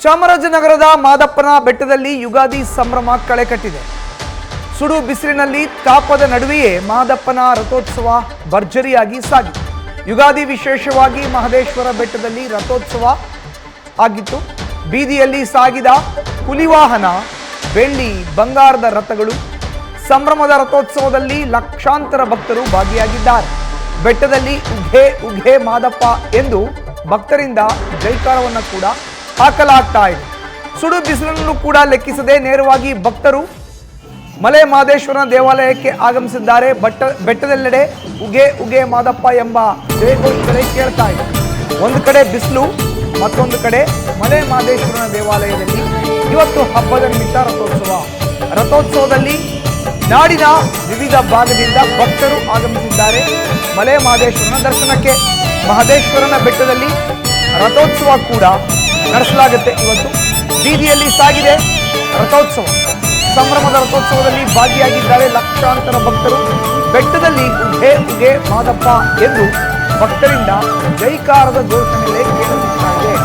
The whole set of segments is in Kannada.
ಚಾಮರಾಜನಗರದ ಮಾದಪ್ಪನ ಬೆಟ್ಟದಲ್ಲಿ ಯುಗಾದಿ ಸಂಭ್ರಮ ಕಳೆಕಟ್ಟಿದೆ. ಸುಡು ಬಿಸಿಲಿನಲ್ಲಿ ತಾಪದ ನಡುವೆಯೇ ಮಾದಪ್ಪನ ರಥೋತ್ಸವ ಭರ್ಜರಿಯಾಗಿ ಸಾಗಿತು. ಯುಗಾದಿ ವಿಶೇಷವಾಗಿ ಮಹದೇಶ್ವರ ಬೆಟ್ಟದಲ್ಲಿ ರಥೋತ್ಸವ ಆಗಿತ್ತು. ಬೀದಿಯಲ್ಲಿ ಸಾಗಿದ ಹುಲಿವಾಹನ, ಬೆಳ್ಳಿ ಬಂಗಾರದ ರಥಗಳು. ಸಂಭ್ರಮದ ರಥೋತ್ಸವದಲ್ಲಿ ಲಕ್ಷಾಂತರ ಭಕ್ತರು ಭಾಗಿಯಾಗಿದ್ದಾರೆ. ಬೆಟ್ಟದಲ್ಲಿ ಉಘೆ ಉಘೆ ಮಾದಪ್ಪ ಎಂದು ಭಕ್ತರಿಂದ ಜೈಕಾರವನ್ನು ಕೂಡ ಹಾಕಲಾಗ್ತಾ ಇದೆ. ಸುಡು ಬಿಸಿಲನ್ನು ಕೂಡ ಲೆಕ್ಕಿಸದೆ ನೇರವಾಗಿ ಭಕ್ತರು ಮಲೆ ಮಹದೇಶ್ವರನ ದೇವಾಲಯಕ್ಕೆ ಆಗಮಿಸಿದ್ದಾರೆ. ಬೆಟ್ಟದೆಲ್ಲೆಡೆ ಉಗೆ ಉಗೆ ಮಾದಪ್ಪ ಎಂಬ ಜಯಘೋಷಗಳೇ ಕೇಳ್ತಾ ಇದೆ. ಒಂದು ಕಡೆ ಬಿಸಿಲು, ಮತ್ತೊಂದು ಕಡೆ ಮಲೆ ಮಹದೇಶ್ವರನ ದೇವಾಲಯದಲ್ಲಿ ಇವತ್ತು ಹಬ್ಬದ ನಿಮಿತ್ತ ರಥೋತ್ಸವದಲ್ಲಿ ನಾಡಿನ ವಿವಿಧ ಭಾಗದಿಂದ ಭಕ್ತರು ಆಗಮಿಸಿದ್ದಾರೆ. ಮಲೆ ಮಹದೇಶ್ವರನ ದರ್ಶನಕ್ಕೆ ಮಹದೇಶ್ವರನ ಬೆಟ್ಟದಲ್ಲಿ ರಥೋತ್ಸವ ಕೂಡ ನಡೆಸಲಾಗುತ್ತೆ. ಇವತ್ತು ಬೀದಿಯಲ್ಲಿ ಸಾಗಿದೆ ರಥೋತ್ಸವ. ಸಂಭ್ರಮದ ರಥೋತ್ಸವದಲ್ಲಿ ಭಾಗಿಯಾಗಿದ್ದಾರೆ ಲಕ್ಷಾಂತರ ಭಕ್ತರು. ಬೆಟ್ಟದಲ್ಲಿ ಉಘೆ ಉಘೆ ಮಾದಪ್ಪ ಎಂದು ಭಕ್ತರಿಂದ ಜೈಕಾರದ ಘೋಷಣೆಗಳೇ ಕೇಳಿಸ್ತಾ ಇದೆ.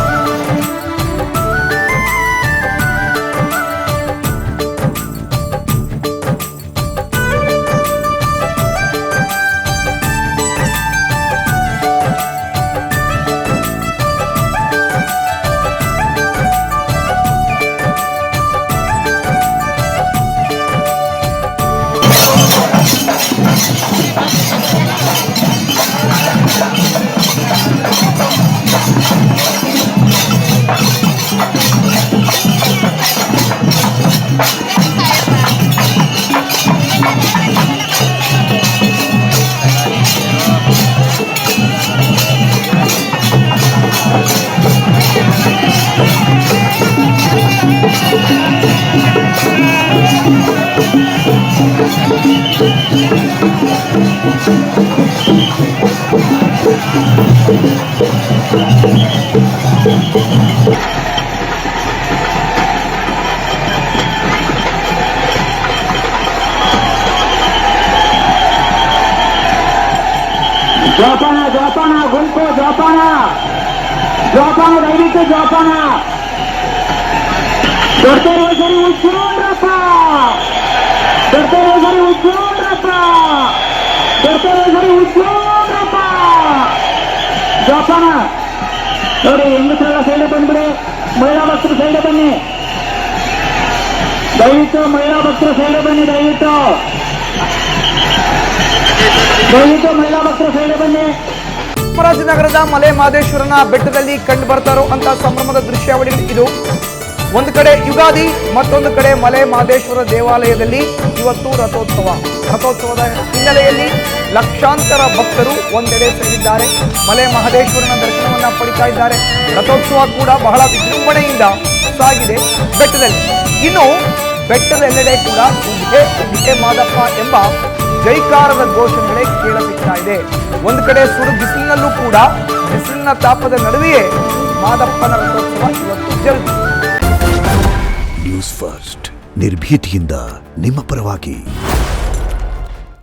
ಜೋಪಾನ ಗುಂಪು ಜೋಪಾನ ದಯವಿಟ್ಟು ಜೋಪಾನ. ದೊಡ್ಡೇಶ್ವರಿ ಉಜ್ಜೋಡ್ರಪ್ಪ ಜೋಪಾನ. ನೋಡಿ, ಹೆಂಗಸರೆಲ್ಲ ಸೈಡ್ ಬಂದ್ಬಿಡಿ. ಮಹಿಳಾ ಭಕ್ತರು ಸೈಡ್ ಬನ್ನಿ ದಯವಿಟ್ಟು. ಮಹಿಳಾ ಭಕ್ತರು ಸೈಡ್ ಬನ್ನಿ ದಯವಿಟ್ಟು ಮಹಿಳಾ ಭಕ್ತರು ಸೈಡ್ ಬನ್ನಿ. ಚಾಮರಾಜನಗರದ ಮಲೆ ಮಹದೇಶ್ವರನ ಬೆಟ್ಟದಲ್ಲಿ ಕಂಡು ಬರ್ತಾ ಇರುವಂತಹ ಸಂಭ್ರಮದ ದೃಶ್ಯಾವಳಿ ಇದು. ಒಂದು ಕಡೆ ಯುಗಾದಿ, ಮತ್ತೊಂದು ಕಡೆ ಮಲೆ ಮಹದೇಶ್ವರ ದೇವಾಲಯದಲ್ಲಿ ಇವತ್ತು ರಥೋತ್ಸವದ ಹಿನ್ನೆಲೆಯಲ್ಲಿ ಲಕ್ಷಾಂತರ ಭಕ್ತರು ಒಂದೆಡೆ ಸೇರಿದ್ದಾರೆ. ಮಲೆ ಮಹದೇಶ್ವರನ ದರ್ಶನವನ್ನ ಪಡಿತಾ ಇದ್ದಾರೆ. ರಥೋತ್ಸವ ಕೂಡ ಬಹಳ ವಿಜೃಂಭಣೆಯಿಂದ ಸಾಗಿದೆ ಬೆಟ್ಟದಲ್ಲಿ. ಇನ್ನು ಬೆಟ್ಟದೆಲ್ಲೆಡೆ ಕೂಡ ಉಘೆ ಉಘೆ ಮಾದಪ್ಪ ಎಂಬ ಜೈಕಾರದ ಘೋಷಣೆಗಳೇ ಕೇಳಸಿಗ್ತಾ ಇದೆ. ಒಂದು ಕಡೆ ಸುಡು ಬಿಸಿಲಿನಲ್ಲೂ ಕೂಡ ಬಿಸಿಲಿನ ತಾಪದ ನಡುವೆಯೇ ಮಾದಪ್ಪನ ರಥೋತ್ಸವ ಇವತ್ತು ಜರುಗಿದೆ. ನ್ಯೂಸ್ ಫಸ್ಟ್, ನಿರ್ಭೀತಿಯಿಂದ ನಿಮ್ಮ ಪರವಾಗಿ.